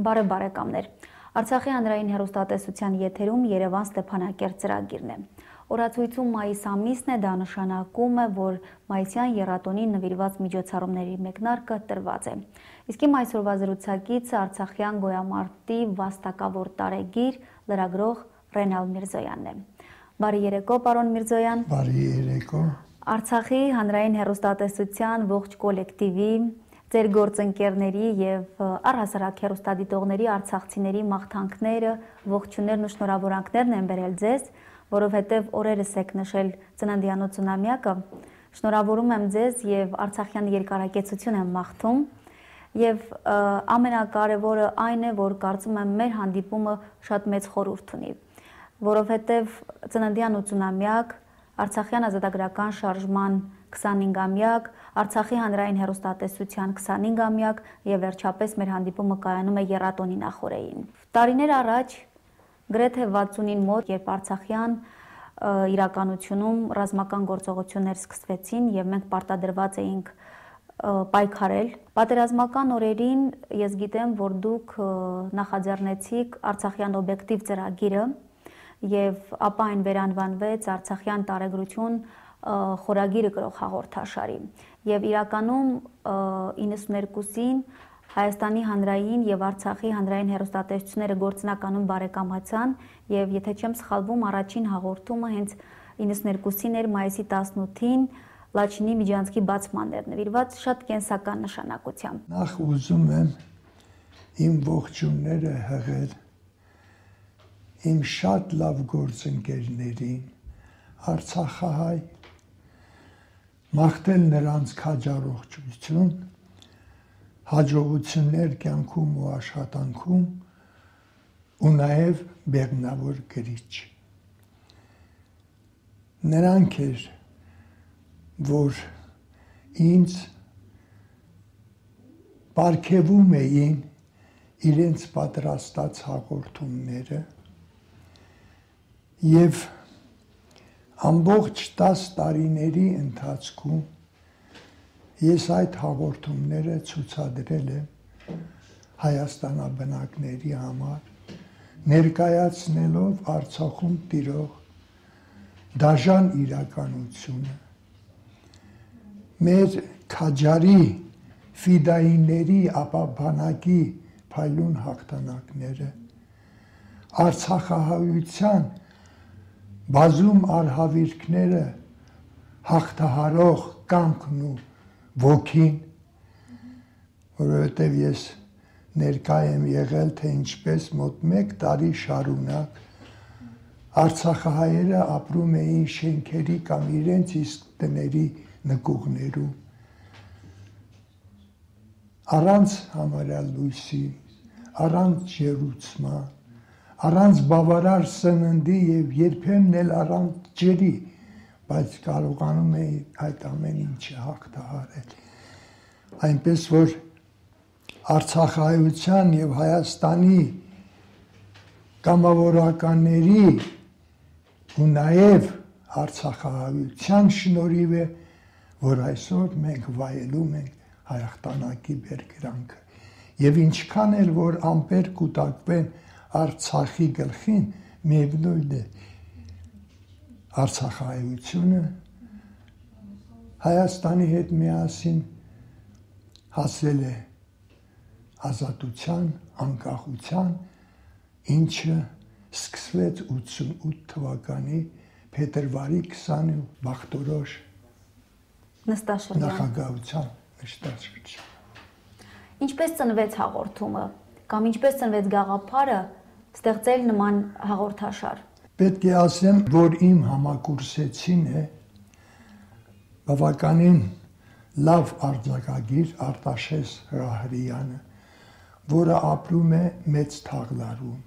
Բարև բարեկամներ։ Արցախի հանրային հեռուստատեսության եթերում Երևան Ստեփանակերտ ծրագիրն է։ Օրացույցում մայիս ամիսն է, դա նշանակում է, որ մայիսյան եռատոնին նվիրված միջոցառումների մեկնարկը տրված է։ Իսկ իմ այսօրվա զրուցակիցը արցախյան գոյամարտի վաստակավոր տարեգիր լրագրող Ռենալ Միրզոյանն է։ Բարի երեկո, պարոն Միրզոյան։ Բարի երեկո։ Արցախի հանրային հեռուստատեսության ողջ կոլեկտիվի, ձեր գործընկերների եւ առհասարակ հեռուստադիտողների արցախցիների մաղթանքները, ողջույններն ու շնորհավորանքներն են բերել ձեզ, որովհետեւ օրերս եք նշել ծննդյան 80-ամյակը։ Շնորհավորում եմ ձեզ եւ արցախյան երկարակեցություն եմ մաղթում։ Եվ ամենակարևորը այն է, որ կարծում եմ մեր հանդիպումը շատ մեծ խորհուրդ ունի, որովհետեւ ծննդյան 80-ամյակ, Արցախյան ազատագրական շարժման 25-ամյակ, Արցախի հանրային հեռուստատեսության 25-ամյակ եւ վերջապես մեր հանդիպումը կայանում է եռատոնի նախօրեին։ Տարիներ առաջ գրեթե 60-ին մոտ, երբ Արցախյան իրականությունում ռազմական գործողություններ սկսվեցին եւ մենք պարտադրված էինք պայքարել, պատերազմական օրերին ես գիտեմ, որ դուք նախաձեռնեցիք Արցախյան օբյեկտիվ ծրագիրը եւ ապա այն վերանվանվեց Արցախյան տարեգրություն խորագիրը կրող հաղորդաշարի եւ իրականում 92-ին Հայաստանի հանրային եւ Արցախի հանրային հեռուստատեսությունները գործնականում բարեկամացան եւ եթե չեմ սխալվում առաջին հաղորդումը հենց 92-ին էր մայիսի 18-ին Լաչինի միջանցքի բացմանն էր նվիրված շատ կենսական նշանակությամբ։ Նախ ուզում եմ իմ ողջույնները հղել իմ շատ լավ գործընկերներին, արցախահայ, մաղթել նրանց քաջառողջություն, հաջողություններ կյանքում ու աշխատանքում ու նաև բեղմնավոր գրիչ։ Նրանք էր, որ ինձ պարգևում էին իրենց պատրաստած հաղորդումները եւ ամբողջ 10 տարիների ընթացքում ես այդ հաղորդումները ցուցադրել եմ հայաստանաբնակների համար, ներկայացնելով Արցախում տիրող դաժան իրականությունը, մեր քաջարի ֆիդայինների ապաբանակի փայլուն հաղթանակները, արցախահայության բազում արհավիրքները հաղթահարող կամքն ու ոգին, որովհետև ես ներկա եմ եղել, թե ինչպես մոտ 1 տարի շարունակ արցախահայերը ապրում էին շենքերի կամ իրենց իսկ տների նկուղներում, առանց համարյա լույսի, առանց ջերուցման, առանց բավարար սննդի եւ երբեմն էլ առանց ջրի, բայց կարողանում էի այդ ամեն ինչը հաղթահարել։ Այնպես որ արցախահայության եւ Հայաստանի կամավորականների ու նաեւ արցախահայության շնորհիվ է, որ այսօր մենք վայելում ենք հայրենի բերկրանքը։ Եվ ինչքան էլ որ ամպեր կուտակվեն Արցախի գլխին, միևնույն է արցախահայությունը Հայաստանի հետ միասին հասել է ազատության, անկախության, ինչը սկսվեց 88 թվականի փետրվարի 20 բախտորոշ նախագահության նստաշրջան։ Ինչպես ծնվեց հաղորդումը կամ ինչպես ծնվեց գաղափարը ստեղծել նման հաղորդաշար։ Պետք է ասեմ, որ իմ համակուրսեցին է բավականին լավ արձակագիր Արտաշես Հրահրյանը, որը ապրում է Մեծ Թաղլարում։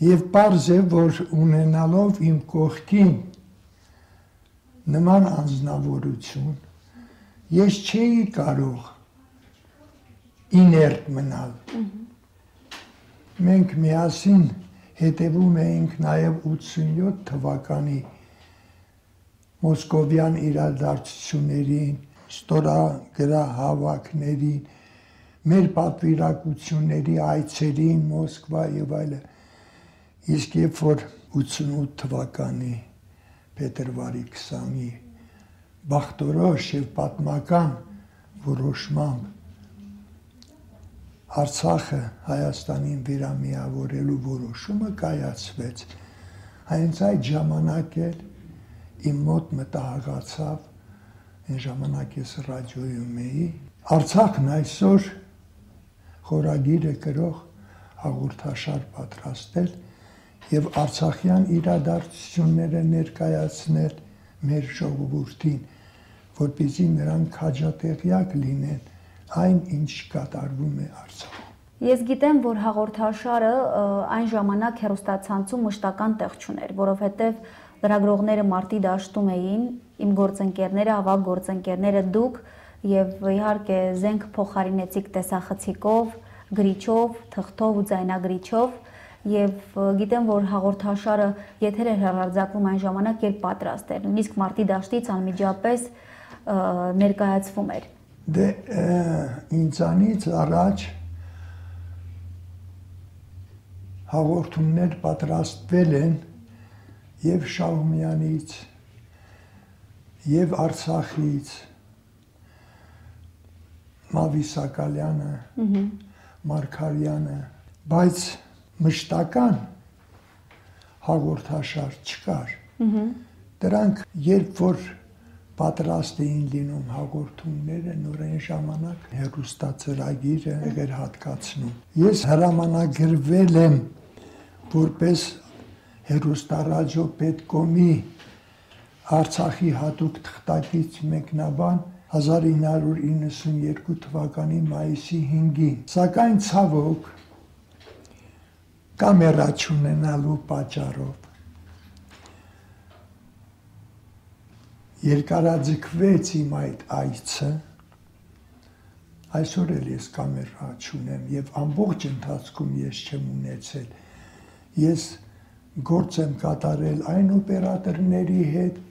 Եվ պարզ է, որ ունենալով իմ կողքին նման անձնավորություն, ես չէի կարող իներտ մնալ։ Մենք միասին հետևում էինք նաև 87 թվականի մոսկովյան իրադարձություններին, ստորագրահավաքներին, մեր պատվիրակությունների այցերին Մոսկվա եւ այլն։ Իսկ երբ որ 88 թվականի փետրվարի 20-ի բախտորոշ եւ պատմական որոշմամբ Արցախը Հայաստանին վերամիավորելու որոշումը կայացվեց, հենց այդ ժամանակ էլ իմ մոտ մտահղացավ, այն ժամանակ ես ռադիոյում էի, Արցախն այսօր խորագիրը կրող հաղորդաշար պատրաստել եւ արցախյան իրադարձությունները ներկայացնել մեր ժողովրդին, որպեսզի նրանք քաջատեղյակ լինեն այն, ինչ կատարվում է Արցախում։ Ես գիտեմ, որ հաղորդաշարը այն ժամանակ հեռուստացանցում մշտական տեղ չուներ, որովհետև լրագրողները մարտի դաշտում էին, իմ գործընկերները, ավագ գործընկերները, դուք եւ իհարկե զենք փոխարինեցիք տեսախցիկով, գրիչով, թղթով ու ձայնագրիչով եւ գիտեմ, որ հաղորդաշարը եթեր էր հեռարձակվում այն ժամանակ, երբ պատրաստ էր, նույնիսկ մարտի դաշտից անմիջապես ներկայացվում էր։ Դե ինձանից առաջ հաղորդումներ պատրաստվել են եւ Շահումյանից, եւ Արցախից, Մավիսակալյանը, Մարգարյանը, բայց մշտական հաղորդաշար չկար։ Դրանք երբ որ պատրաստ էին լինում հաղորդումները, նորեն ժամանակ հեռուստածրագիրը էր հատկացնում։ Ես հրամանագրվել եմ որպես հեռուստարադիո պետկոմի Արցախի հատուկ թղթակից մեկնաբան 1992 թվականի մայիսի 5-ին, սակայն ցավոք կամերա չունենալու պատճառով երկարաձգվեց իմ այդ այցը, այսօր էլ ես կամերա չունեմ եւ ամբողջ ընթացքում ես չեմ ունեցել, ես գործ եմ կատարել այն օպերատորների հետ,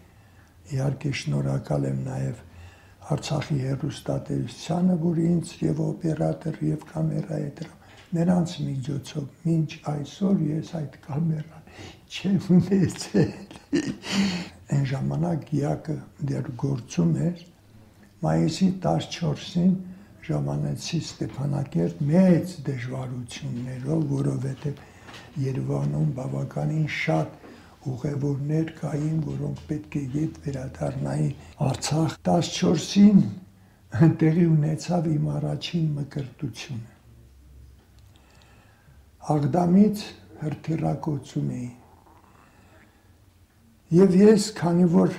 իհարկե շնորհակալ եմ նաեւ Արցախի հեռուստատեսությանը, որ ինձ եւ օպերատոր եւ կամերա է դրում, նրանց միջոցով մինչ այսօր ես այդ կամերան չեմ ունեցել։ Այն ժամանակ ԵԱԿ-ը դեռ գործում էր, մայիսի 14-ին ժամանեցի Ստեփանակերտ մեծ դժվարություններով, որովհետև Երևանում բավականին շատ ուղևորներ կային, որոնք պետք է ետ վերադառնային Արցախ։ 14-ին տեղի ունեցավ իմ առաջին մկրտությունը։ Աղդամից հրթիռակոծում էին։ Եվ ես, քանի որ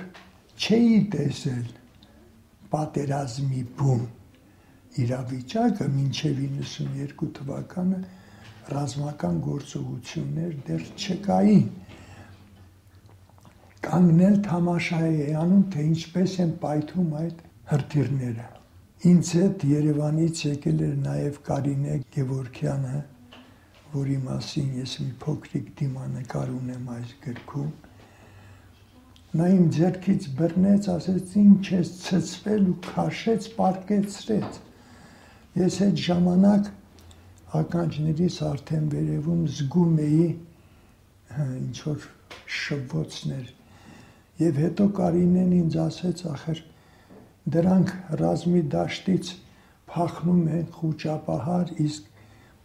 չէի տեսել պատերազմի բում իրավիճակը մինչև 92 թվականը ռազմական գործողություններ դեռ չկային, կանգնել թամաշայի անում, թե ինչպես են պայթում այդ հրթիռները։ Ինձ հետ Երևանից եկել էր նաև Կարինե Գևորգյանը, որի մասին ես մի փոքրիկ դիմանկար ունեմ այս գրքում։ Նա իմ ձեռքից բռնեց, ասեց ինչ ես ցցվել ու քաշեց, պարկեցրեց։ Ես այդ ժամանակ ականջներիս արդեն վերևում զգում էի ինչ որ շվոցներ։ Եվ հետո Կարինեն ինձ ասեց, ախր դրանք ռազմի դաշտից փախնում են խուճապահար, իսկ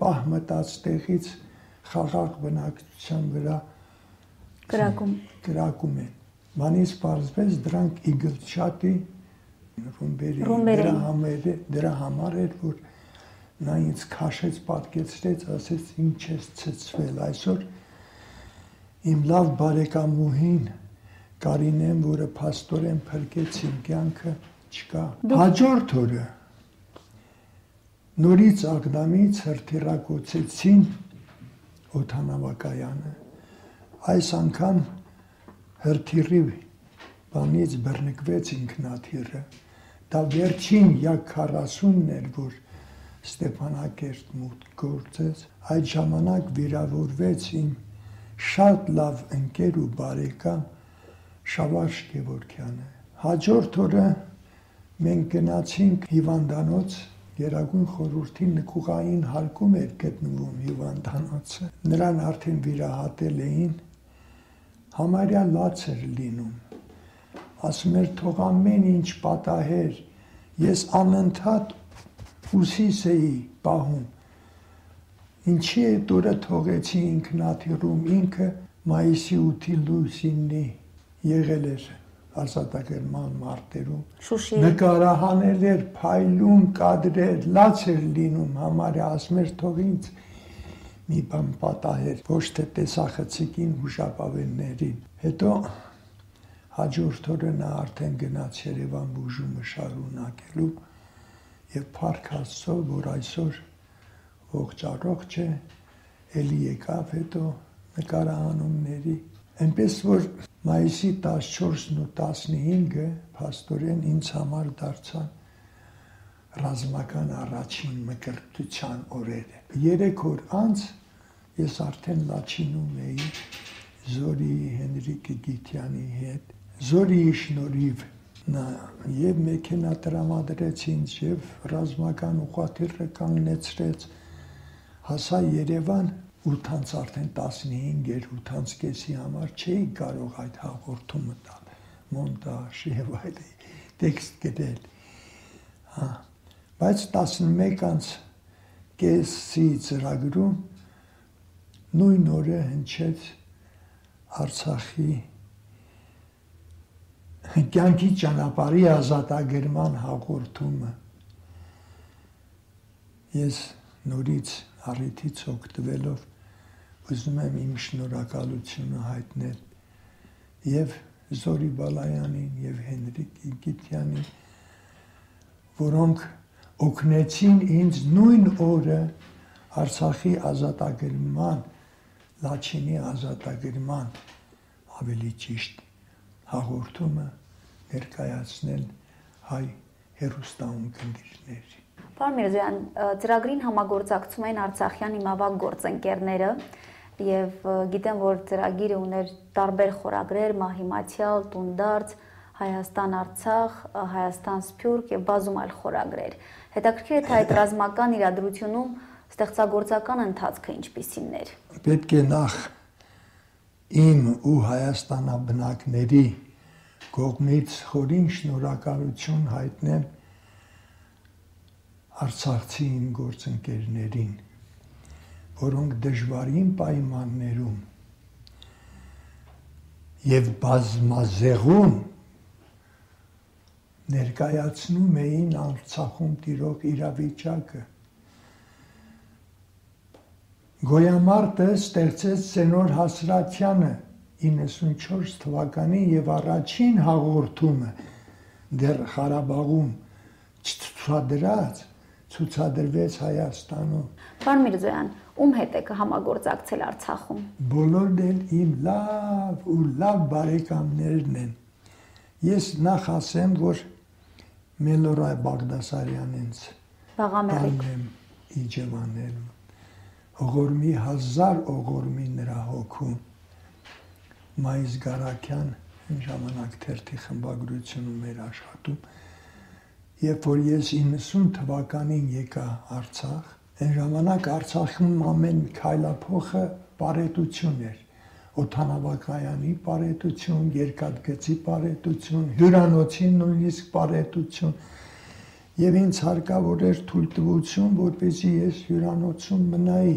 պահ մտած տեղից խաղաղ բնակչության վրա կրակում են։ Մանից պարզվեց դրանք իգլչատի ռումբերի դրա համար էր, որ նա ինձ քաշեց, պատկեցրեց, ասեց ինչ ես ցցվել։ Այսօր իմ լավ բարեկամուհին Կարինեն, որը փաստորեն փրկեց իմ կյանքը, չկա։ Հաջորդ օրը նորից Աղդամից հրթիռակոծեցին օդանավակայանը։ Այս անգամ հրթիռի բանից բռնկվեց ինքնաթիռը։ Դա վերջին Յակ-40-ն էր, որ Ստեփանակերտ մուտք գործեց։ Այդ ժամանակ վիրավորվեց իմ շատ լավ ընկեր ու բարեկամ Շավարժ Գևորգյանը։ Հաջորդ օրը մենք գնացինք հիվանդանոց Գերագույն խորհրդի նկուղային հարկում էր գտնվում հիվանդանոցը։ Նրան արդեն վիրահատել էին, համարյա լաց էր լինում։ Ասում էր թող ամեն ինչ պատահեր, ես անընդհատ ուսիս էի պահում։ Ինչի է դուրը թողեցի ինքնաթիռում, ինքը մայիսի 8-ի լուսինի եղել էր ազատագրման մարտերում, նկարահանել էր, փայլուն կադրեր, լաց էր լինում, համարյա ասում էր թող ինձ մի բան պատահեր, ոչ թե տեսախցիկին հուշապավեններին։ Հետո հաջորդ օրը նա արդեն գնաց Երևան բուժումը շարունակելու եւ փառք Աստծո, որ այսօր ողջ առողջ է, էլի եկավ հետո նկարահանումների, այնպես որ մայիսի 14-ն ու 15-ը փաստորեն ինձ համար դարձան ռազմական առաջին մկրտության օրերը։ 3 օր անց ես արդեն Լաչինում էի Զորի Հենրիկ Գիտյանի հետ։ Զորիի շնորհիվ նա եւ մեքենա տրամադրեց ինձ եւ ռազմական ուղղաթիռը կանգնեցրեց, հասա Երևան 8-ից արդեն 15 էր, 8:30-ի համար չէի կարող այդ հաղորդումը տալ, մոնտաժ եւ այլ տեքստ գրել։ Բայց 11:30-ի ծրագրում նույն օրը հնչեց Արցախի կյանքի ճանապարհի ազատագրման հաղորդումը։ Ես նորից առիթից օգտվելով ուզում եմ իմ շնորհակալությունը հայտնել եւ Զորի Բալայանին եւ Հենրիկ Գիտյանին, որոնք օգնեցին ինձ նույն օրը Արցախի ազատագրման, Լաչինի ազատագրման, ավելի ճիշտ հաղորդումը ներկայացնել հայ հեռուստաընկերների։ Պարոն Միրզոյան, ծրագրին համագործակցում են արցախյան իմավակ գործընկերները եւ գիտեմ, որ ծրագիրը ուներ տարբեր խորագրեր, Մահիմացյալ, Տունդարձ, Հայաստան-Արցախ, Հայաստան-Սփյուռք եւ բազում այլ խորագրեր։ Հետաքրքիր է թե այդ ռազմական իրադրությունում ստեղծագործական ընթացքը ինչպիսին էր։ Պետք է նախ իմ ու հայաստանաբնակների կողմից խորին շնորհակալություն հայտնեմ արցախցի իմ գործընկերներին, որոնք դժվարին պայմաններում եւ բազմազեղուն ներկայացնում էին Արցախում տիրող իրավիճակը։ Գոյամարտը ստեղծեց Սենոր Հասրատյանը 94 թվականին եւ առաջին հաղորդումը դեռ Ղարաբաղում չցուցադրած ցուցադրվեց Հայաստանում։ Պարոն Միրզոյան, ում հետ եք համագործակցել Արցախում։ Բոլորն էլ իմ լավ բարեկամներն են։ Ես նախ ասեմ, որ Մելորայ Բաղդասարյանից Բաղամերիկ Իջևանել Օղորմի 1000 օղորմի նրա հոգու Մայիս Գարակյան ժամանակ թերթի խմբագրությունում էր աշխատում, երբ որ ես 90 թվականին եկա Արցախ, այն ժամանակ Արցախում ամեն քայլափոխը պարետություն էր, օդանավակայանի պարետություն, երկաթգծի պարետություն, հյուրանոցի նույնիսկ պարետություն, եւ ինձ հարկավոր էր թույլտվություն, որպեսզի ես հյուրանոցում մնայի։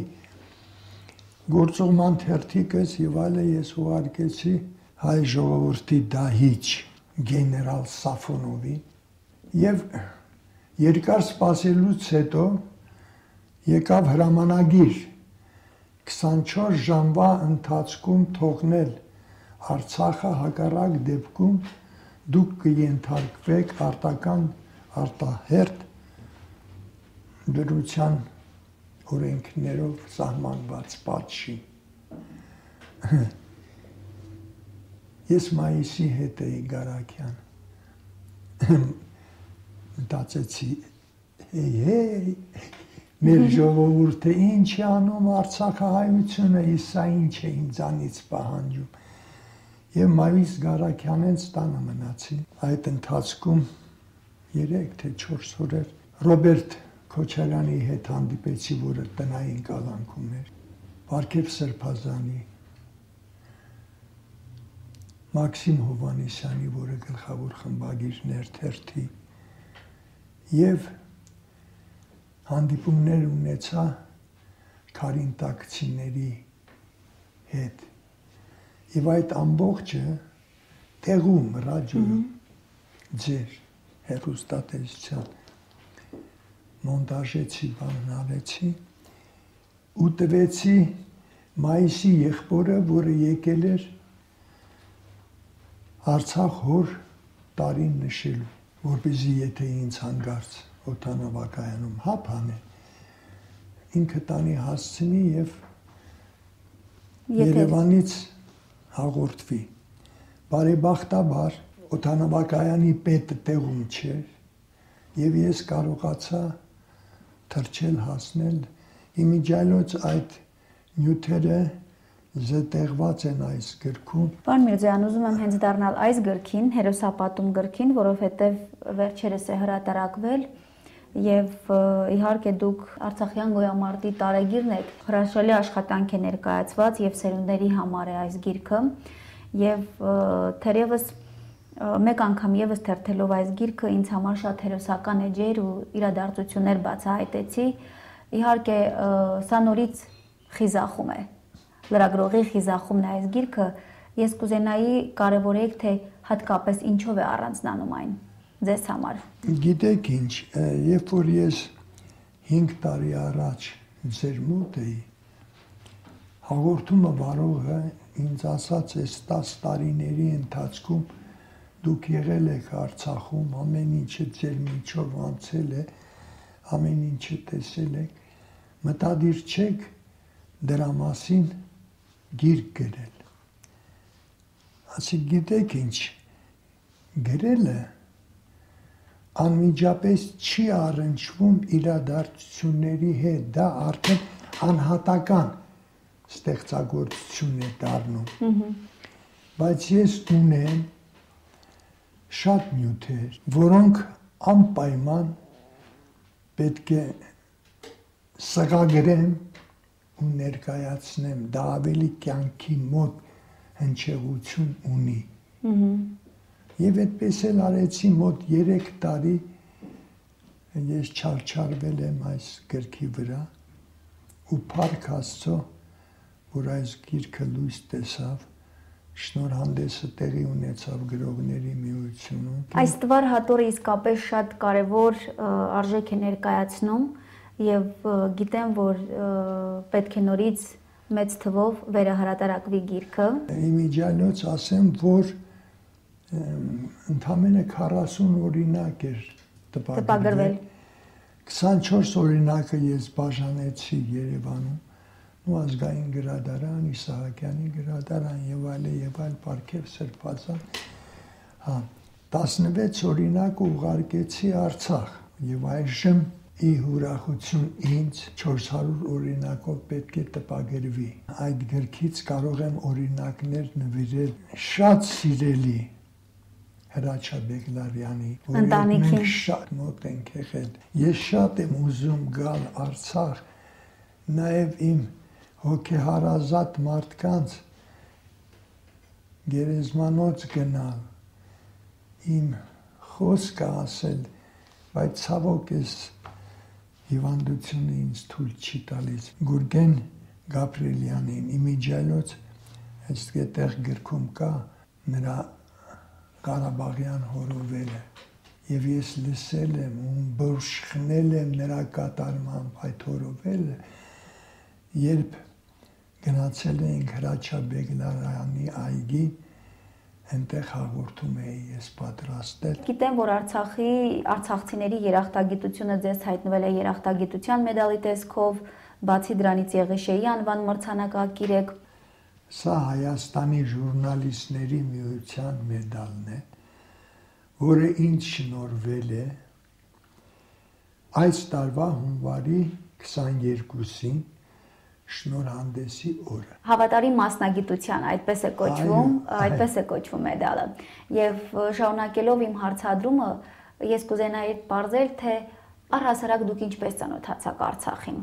Գործողման թերթիկս եւ այլը ես ուղարկեցի հայ ժողովրդի դահիճ գեներալ Սաֆոնովին եւ երկար սպասելուց հետո եկավ հրամանագիր 24 ժամվա ընթացքում թողնել Արցախը, հակառակ դեպքում դուք կենթարկվեք արտահերթ դրության օրենքներով սահմանված պատժի։ Ես մայիսի հետ էի Գարակյան։ Մտածեցի, մեր ժողովուրդը ինչ է անում Արցախահայությունը, սա ինչ է ինձանից պահանջում։ Եվ Մայիս Գարակյանից տանը մնացի։ Այդ ընթացքում 3 թե 4 օրեր Ռոբերտ Քոչարյանի հետ հանդիպեցի, որը տնային կալանքում էր, Վարդգես Սրբազանի, Մաքսիմ Հովհաննիսյանի, որը գլխավոր խմբագիրն էր թերթի, եւ հանդիպումներ ունեցա քարինտակցիների հետ։ Եվ այդ ամբողջը տեղում ռադիոյում ձեր հեռուստատեսության մոնտաժեցի, բանալեցի ու տվեցի Մայիսի եղբորը, որը եկել էր Արցախ հոր տարին նշելու, որպեսզի եթե ինձ հանգարց օդանավակայանում հապ անեն, ինքը տանի հասցնի եւ Երևանից հաղորդվի։ Բարեբախտաբար օդանավակայանի պետը տեղում չէր եւ ես կարողացա թռչել հասնել իմիջիայլոց այդ նյութերը զետեղված են այս գրքում։ Պարոն Միրզոյան, ուզում եմ հենց դառնալ այս գրքին, հերոսապատում գրքին, որովհետև վերջերս է հրատարակվել եւ իհարկե դուք Արցախյան գոյամարտի տարեգիրն եք, հրաշալի աշխատանք է ներկայացված եւ սերունդների համար է այս գիրքը եւ թերևս մեկ անգամ եւս թերթելով այս գիրքը ինձ համար շատ հերոսական էջեր ու իրադարձություններ բացահայտեցի։ Իհարկե սա նորից խիզախում է, լրագրողի խիզախումն է այս գիրքը, ես կուզենայի կարևորեք, թե հատկապես ինչով է առանձնանում այն ձեզ համար։ Գիտեք ինչ, երբ որ ես 5 տարի առաջ ձեր մոտ էի, հաղորդումը վարողը ինձ ասաց, այս 10 տարիների ընթացքում դուք եղել եք Արցախում, ամեն ինչը ձեր միջով անցել է, ամեն ինչը տեսել եք, մտադիր չեք դրա մասին գիրք գրել։ Ասի գիտեք ինչ, գրելը անմիջապես չի առնչվում իրադարձությունների հետ, դա արդեն անհատական ստեղծագործություն է դառնում։ Բայց ես ունեմ շատ նյութեր, որոնք անպայման պետք է սղագրեմ ու ներկայացնեմ, դա ավելի կյանքի մոտ հնչեղություն ունի։ Եվ այդպես էլ արեցի մոտ 3 տարի ես չարչարվել եմ այս գրքի վրա ու փառք Աստծո, որ այս գիրքը լույս տեսավ, շնորհանդեսը տեղի ունեցավ գրողների միությունում։ Այս տվար հատորը իսկապես շատ կարևոր արժեք է ներկայացնում եւ գիտեմ, որ պետք է նորից մեծ թվով վերահրատարակվի գիրքը։ Իմիջիայլոց ասեմ, որ ընդամենը 40 օրինակ էր տպագրվել։ 24 օրինակը ես բաժանեցի Երևանում, ու ազգային գրադարան, Իսահակյանի գրադարան եւ այլ Վարդգես Սրբազան։ 16 օրինակ ուղարկեցի Արցախ եւ այժմ ի ուրախություն ինձ 400 օրինակով պետք է տպագրվի։ Այդ գրքից կարող եմ օրինակներ նվիրել շատ սիրելի Հրաչյա Բեգլարյանի, որին մենք շատ մոտ ենք եղել։ Ես շատ եմ ուզում գալ Արցախ, նաեւ իմ հոգեհարազատ մարդկանց գերեզմանոց գնալ, իմ խոսքը ասել, բայց ցավոք ես հիվանդությունը ինձ թույլ չի տալիս։ Գուրգեն Գաբրիելյանին իմիջիայլոց այստեղ գրքում կա նրա Ղարաբաղյան հորովելը եւ ես լսել եմ ու բժշկնել եմ նրա կատարմամբ այդ հորովելը, երբ գնացել էինք Հրաչյա Բեգլարյանի այգի, այնտեղ հաղորդում էի ես պատրաստել։ Գիտեմ, որ արցախցիների երախտագիտությունը ձեզ հայտնվել է երախտագիտության մեդալի տեսքով, բացի դրանից Եղիշեի անվան մրցանակակիր եք։ Սա Հայաստանի ժուրնալիստների միության մեդալն է, որը ինձ շնորհվել է այս տարվա հունվարի 22-ին շնորհանդեսի օրը։ Հավատարիմ մասնագիտության, այդպես է կոչվում, այդպես է կոչվում մեդալը։ Եվ շարունակելով իմ հարցադրումը, ես կուզենայի պարզել, թե Առհասարակ դուք ինչպես ծանոթացաք Արցախին։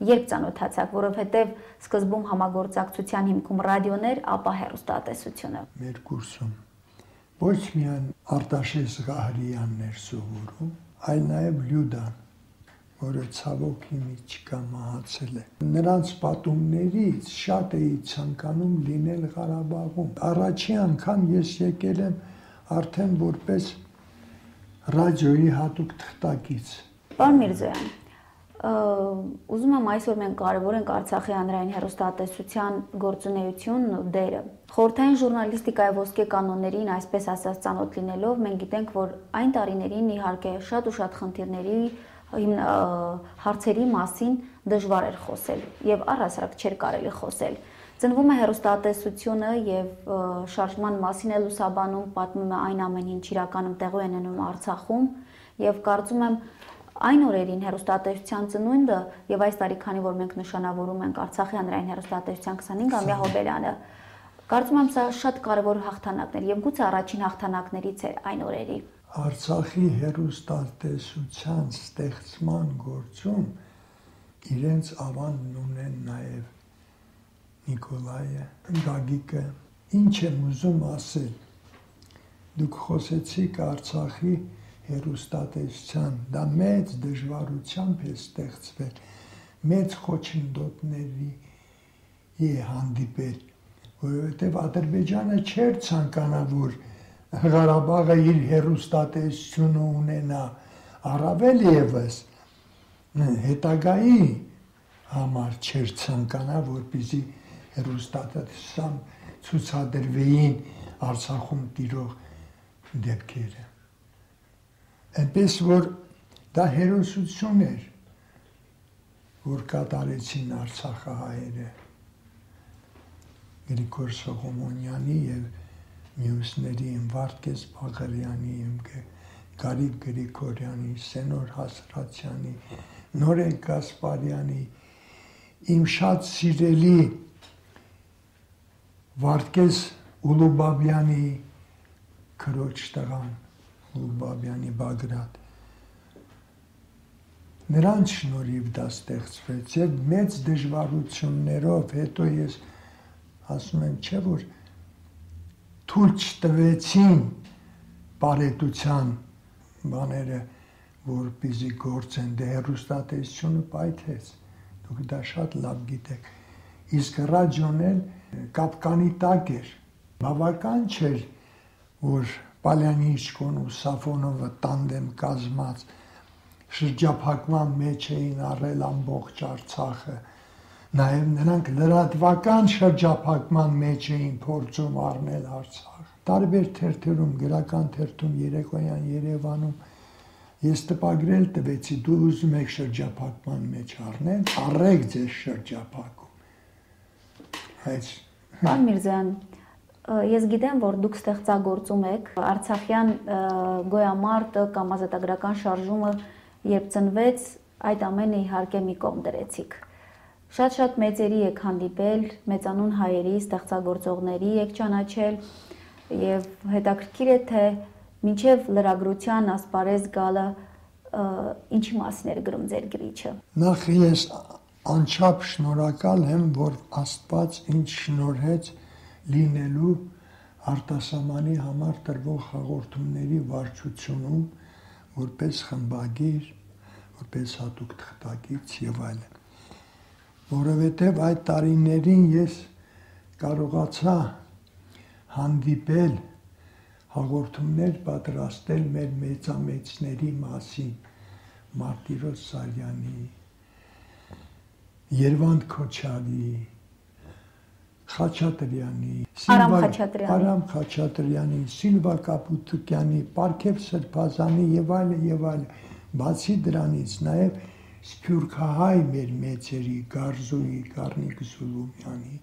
Երբ ծանոթացաք, որովհետև սկզբում համագործակցության հիմքում ռադիոներ, ապա հեռուստատեսությունը։ Մեր կուրսում ոչ միայն Արտաշես Ղահրյանն էր սովորում, այլ նաև Լյուդան, որը ցավոք հիմից չկա, մահացել է։ Նրանց պատումներից շատ էի ցանկանում լինել Ղարաբաղում։ Առաջի անգամ ես եկել եմ արդեն որպես ռադիոյի հատուկ թղթակից։ Պարոն Միրզոյան, ուզում եմ այսօր մենք կարևորենք Արցախի հանրային հեռուստատեսության գործունեությունն ու դերը։ Խորհրդային ժուրնալիստիկայի ոսկե կանոններին, այսպես ասած, ծանոթ լինելով, մենք գիտենք, որ այն տարիներին իհարկե շատ ու շատ խնդիրների հարցերի մասին դժվար էր խոսել եւ առհասարակ չէր կարելի խոսել։ Ծնվում է հեռուստատեսությունը եւ շարժման մասին է լուսաբանում, պատմում է այն ամեն ինչ իրականում տեղի է ունենում Արցախում եւ կարծում եմ այն օրերին հեռուստատեսության ծնունդը եւ այս տարի, քանի որ մենք նշանավորում ենք Արցախի հանրային հեռուստատեսության 25-ամյա հոբելյանը, կարծում եմ սա շատ կարևոր հաղթանակներ եւ գուցե առաջին հաղթանակներից էր այն օրերի։ Արցախի հեռուստատեսության ստեղծման գործում իրենց ավանդն ունեն նաև Նիկոլայը, Գագիկը։ Ինչ եմ ուզում ասել, դուք խոսեցիք Արցախի հեռուստատեսության, դա մեծ դժվարությամբ է ստեղծվել, մեծ խոչընդոտների է հանդիպել, որովհետև Ադրբեջանը չէր ցանկանա, որ Ղարաբաղը իր հեռուստատեսությունը ունենա, առավել ևս հետագայի համար չէր ցանկանա, որպեսզի հեռուստատեսության ցուցադրվեին Արցախում տիրող դեպքերը։ Այնպես որ դա հերոսություն էր, որ կատարեցին արցախահայերը Գրիգոր Սողոմոնյանի եւ մյուսների, Վարդգես Բաղարյանի, Գարիկ Գրիգորյանի, Սենոր Հասրացյանի, Նորեկ Գասպարյանի, իմ շատ սիրելի Վարդգես Ուլուբաբյանի քրոջ տղան, Ուլուբաբյանի Բագրատ։ Նրանց շնորհիվ դա ստեղծվեց եւ մեծ դժվարություններով, հետո ես ասում եմ, չէ՞ որ թույլ չտվեցին բարետության բաները, որպեսզի գործեն, դե հեռուստատեսությունը պայթեց, դուք դա շատ լավ գիտեք, իսկ ռադիոն էլ կապկանի տակ էր, բավական չէր, որ Պալյանիչկոն ու Սաֆոնովը տանդեմ կազմած շրջափակման մեջ էին առել ամբողջ Արցախը, նաև նրանք լրատվական շրջափակման մեջ էին փորձում առնել Արցախ։ Տարբեր թերթերում, գրական թերթում, Երեկոյան Երևանում ես տպագրել տվեցի, դու ուզում եք շրջափակման մեջ առնել, առեք ձեզ շրջափակում։ Պարոն Միրզոյան, ես գիտեմ, որ դուք ստեղծագործում եք Արցախյան գոյամարտը կամ ազատագրական շարժումը, երբ ծնվեց, այդ ամենը իհարկե մի կողմ դրեցիք։ Շատ մեծերի եք հանդիպել, մեծանուն հայերի, ստեղծագործողների եք ճանաչել եւ հետաքրքիր է, թե մինչեւ լրագրության ասպարեզ գալը ինչի մասին էր գրում ձեր գրիչը։ Նախ ես անչափ շնորհակալ եմ, որ Աստված ինձ շնորհեց լինելու արտասահմանի համար տրվող հաղորդումների վարչությունում, որպես խմբագիր, որպես հատուկ թղթակից եւ այլն։ Որովհետև այդ տարիներին ես կարողացա հանդիպել, հաղորդումներ պատրաստել մեր մեծամեծների մասին, Մարտիրոս Սարյանի, Երվանդ Քոչարի, Խաչատրյանի, Արամ Խաչատրյանի, Սիլվա Կապուտուկյանի, Պարքև Սրբազանի եւ այլն, բացի դրանից նաեւ Սփյուռքահայ մեր մեծերի Գարզուի, Գառնիկ Զուլումյանի,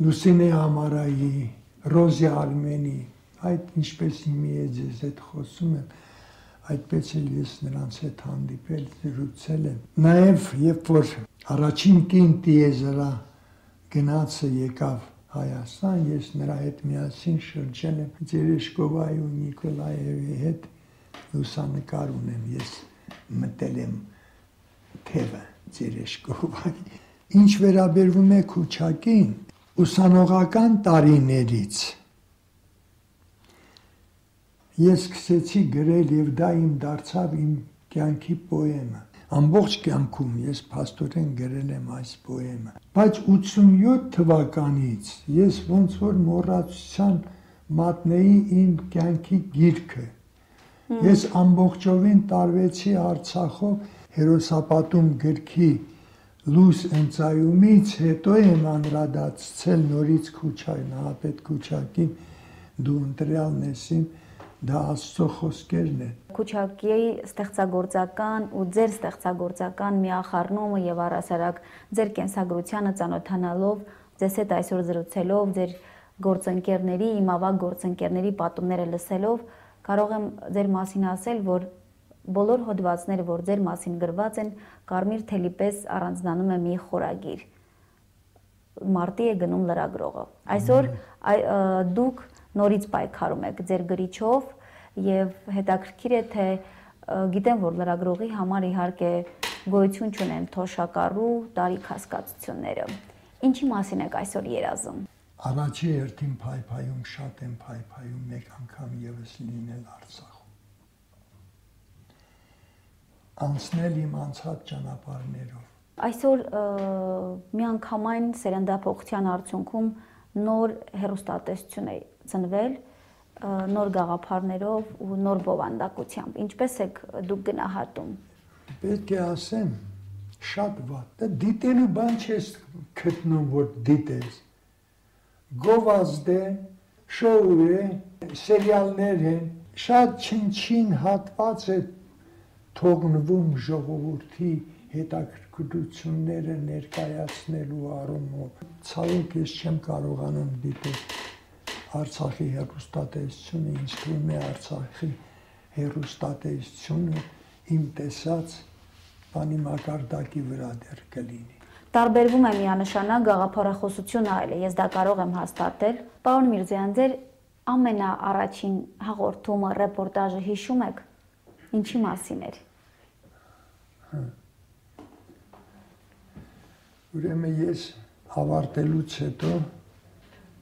Լուսինե Ամարայի, Ռոզիա Արմենի, այդ ինչպես հիմի է ձեզ հետ խոսում եմ, այդպես էլ ես նրանց հետ հանդիպել, զրուցել եմ։ Նաև երբ որ առաջին կին տիեզերա գնացը եկավ Հայաստան, ես նրա հետ միասին շրջել եմ Տերեշկովայի ու Նիկոլաևի հետ լուսանկար ունեմ, ես մտել եմ թևը ձեր էշկովակի։ Ինչ վերաբերվում է Քուչակին, ուսանողական տարիներից ես սկսեցի գրել եւ դա իմ դարձավ իմ կյանքի պոեմը։ Ամբողջ կյանքում ես փաստորեն գրել եմ այս պոեմը, բայց 87 թվականից ես ոնց որ մոռացության մատնեի իմ կյանքի գիրքը։ Ես ամբողջովին տարվեցի Արցախով հերոսապատում գրքի լույս ընծայումից հետո եմ անդրադարձել նորից Քուչակին, Նահապետ Քուչակին, դու ընտրյալն ես իմ, դա Աստծո խոսքերն են։ Քուչակի ստեղծագործական ու ձեր ստեղծագործական միախառնումը եւ առասարակ ձեր կենսագրությանը ծանոթանալով, ձեզ հետ այսօր զրուցելով, ձեր գործընկերների, իմ ավագ գործընկերների պատումները լսելով, կարող եմ ձեր մասին ասել, որ բոլոր հոդվածները, որ ձեր մասին գրված են, կարմիր թելի պես առանձնանում է մի խորագիր։ Մարտի է գնում լրագրողը։ Այսօր դուք նորից պայքարում եք ձեր գրիչով եւ հետաքրքիր է թե գիտեմ, որ լրագրողի համար իհարկե գոյություն չունեն թոշակառու տարիք հասկացությունները։ Ինչի մասին եք այսօր երազում։ Առաջի հերթին փայփայում, շատ եմ փայփայում մեկ անգամ եւս լինել Արցախում։ Անցնել իմ անցած ճանապարհներով։ Այսօր միանգամայն սերնդափոխության արդյունքում նոր հեռուստատեսություն է ծնվել, նոր գաղափարներով ու նոր բովանդակությամբ։ Ինչպես եք դուք գնահատում։ Պետք է ասեմ, շատ վատ։ Դիտելու բան չես գտնում, որ դիտես։ Գովազդ է, շոու է, սերիալներ են, շատ չնչին հատված է թողնվում ժողովրդի հետաքրքրությունները ներկայացնելու առումով։ Ցավոք ես չեմ կարողանում դիտել Արցախի հեռուստատեսությունը, ինձ թվում է Արցախի հեռուստատեսությունը իմ տեսած բանի մակարդակի վրա դեռ կլինի։ Տարբերվում է միանշանակ գաղափարախոսությունը այլ է, ես դա կարող եմ հաստատել։ Պարոն Միրզոյան, ձեր ամենաառաջին հաղորդումը, ռեպորտաժը հիշում եք, ինչի մասին էր։ Ուրեմն ես ավարտելուց հետո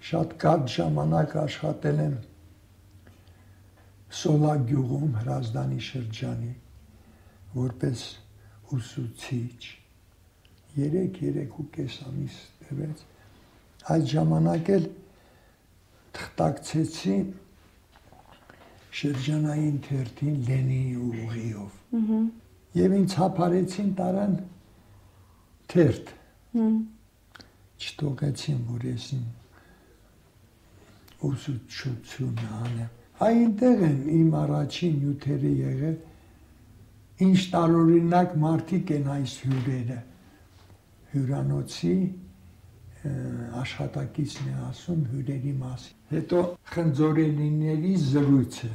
շատ կարճ ժամանակ աշխատել եմ Սոլա գյուղում Հրազդանի շրջանի որպես ուսուցիչ 3.5 ամիս տևեց այդ ժամանակ էլ թղթակցեցի շրջանային թերթին Լենինի ուղիով եւ ինձ հափարեցին տարան թերթ չթողեցին որ ես ուսուցչություն անեմ այնտեղ են իմ առաջին նյութերը եղել ինչ տարօրինակ մարդիկ են այս հյուրերը հյուրանոցի աշխատակիցն է ասում հյուրերի մասին հետո խնձորենիների զրույցը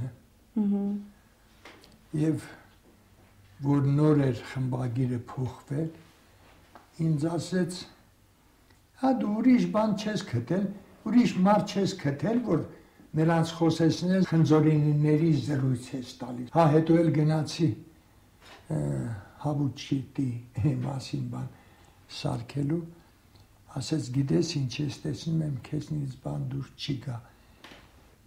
եւ որ նոր էր խմբագիրը փոխվել ինձ ասեց հա դու ուրիշ բան չես գտել ուրիշ մարդ չես գտել որ նրանց խոսեցնել խնձորենիների զրույց ես տալիս հա հետո էլ գնացի Հավուչիտի մասին բան սարքելու ասեց գիտես ինչ ես տեսնում եմ քեզնից բան դուրս չի գա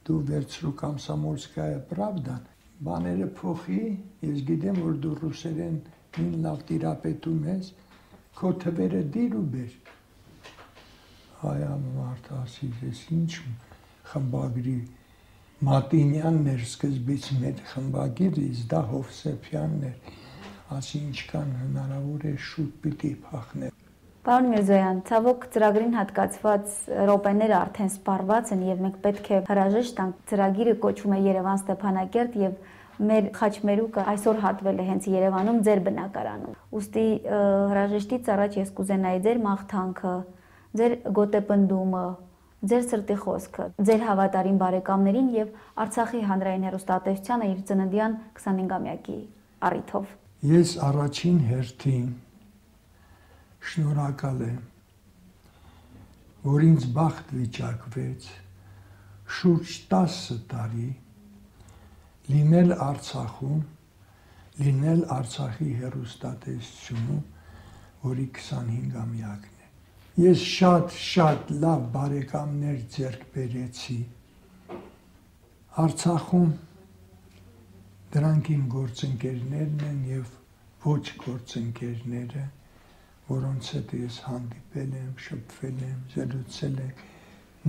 դու վերցրու Կոմսոմոլսկայա Պրավդան բաները փոխի ես գիտեմ որ դու ռուսերեն մին լավ տիրապետում ես քո թվերը դիր ու բեր հայա մարդ ասի ես ինչ խմբագրի Մատինյանն էր սկզբից մեր խմբագիրը դա Հովսեփյանն էր ասի ինչքան հնարավոր է շուտ պիտի փախնել Պարոն Միրզոյան, ցավոք ծրագրին հատկացված րոպեները արդեն սպառված են եւ մենք պետք է հրաժեշտ տանք ծրագիրը կոչվում է Երևան-Ստեփանակերտ եւ մեր խաչմերուկը այսօր հատվել է հենց Երևանում ձեր բնակարանում ուստի հրաժեշտից առաջ ես կուզենայի ձեր մաղթանքը ձեր գոտեպնդումը ձեր սրտի խոսքը ձեր հավատարիմ բարեկամներին եւ Արցախի հանրային հեռուստատեսությանը իր ծննդյան 25-ամյակի առիթով ես առաջին հերթին շնորհակալ եմ որ ինձ բախտ վիճակվեց շուրջ 10 տարի լինել Արցախում, լինել Արցախի հեռուստատեսությունում, որի 25-ամյակն է։ Ես շատ լավ բարեկամներ ձեռք բերեցի Արցախում, դրանք իմ գործընկերներն են եւ ոչ գործընկերները, որոնց հետ ես հանդիպել եմ, շփվել եմ, զրուցել ենք,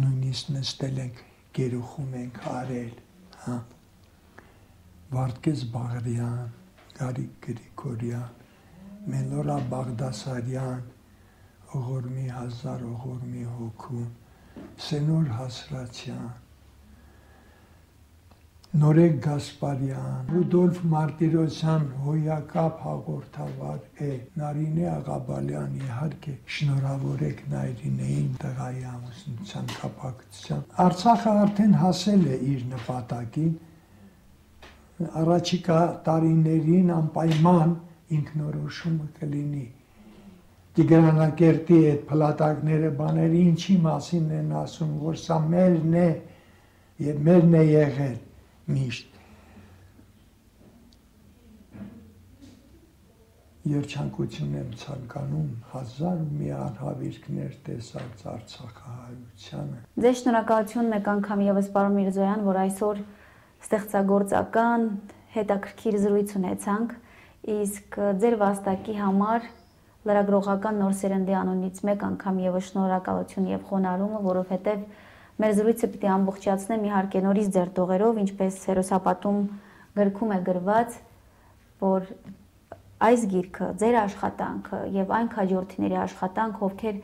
նույնիսկ նստել ենք, գերուխում ենք արել, հա։ Վարդգես Բաղարյան, Գարիկ Գրիգորյան, Մելորա Բաղդասարյան, Օղորմի հազար Օղորմի հոգու, Սենոր Հասրացյան, Նորեկ Գասպարյան, Ռուդոլֆ Մարտիրոսյան հոյակապ հաղորդավար է, Նարինե Աղաբալյան, իհարկե շնորհավոր եք Նարինեին տղայի ամուսնության կապակցությամբ։ Արցախը արդեն հասել է իր նպատակին, առաջիկա տարիներին անպայման ինքնորոշումը կլինի։ Տիգրանակերտի այդ փլատակները բաները ինչի մասին են ասում, որ սա մերն է եւ մերն է եղել միշտ։ Երջանկություն եմ ցանկանում 1001 արհավիրքներ տեսած Արցախահայությանը։ Ձեզ շնորհակալություն մեկ անգամ եւս պարոն Միրզոյան, որ այսօր ստեղծագործական հետաքրքիր զրույց ունեցանք, իսկ ձեր վաստակի համար լրագրողական նոր սերնդի անունից մեկ անգամ եւս շնորհակալություն եւ խոնարհումը, որովհետեւ մեր զրույցը պիտի ամբողջացնեմ իհարկե նորից ձեր տողերով, ինչպես հերոսապատում գրքում է գրված, որ այս գիրքը ձեր աշխատանքը եւ այն քաջորդիների աշխատանք, ովքեր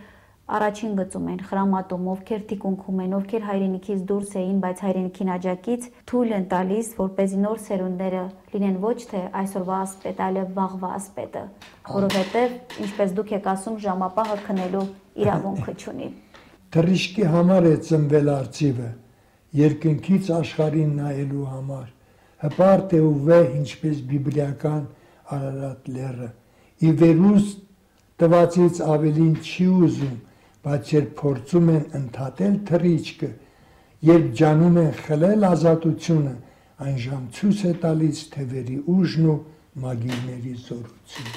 առաջին գծում են խրամատում, ովքեր թիկունքում են, ովքեր հայրենիքից դուրս էին, բայց հայրենիքին աջակից թույլ են տալիս, որպեսզի նոր սերունդները լինեն ոչ թե այսօրվա ասպետ, այլև վաղվա ասպետը, որովհետև, ինչպես դուք եք ասում, ժամապահը քնելու իրավունքը չունի։ Թռիչքի համար է ծնվել արծիվը, երկնքից աշխարհին նայելու համար, հպարտ է ու վեհ, ինչպես բիբլիական Արարատ լեռը, ի վերուս տվածից ավելին չի ուզում, բայց երբ փորձում են ընդհատել թռիչքը, երբ ջանում են խլել ազատությունը, այն ժամ ցույց է տալիս թևերի ուժն ու մագիլների զորությունը։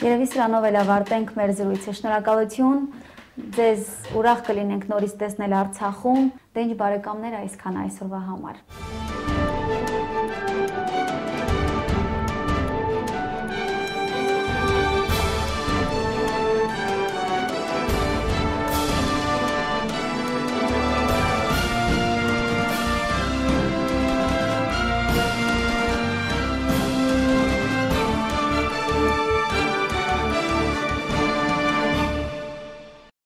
Երևի սրանով էլ ավարտենք մեր զրույցը։ Շնորհակալություն, ձեզ ուրախ կլինենք նորից տեսնել Արցախում։ Դե ինչ բարեկամներ, այսքան այսօրվա համար։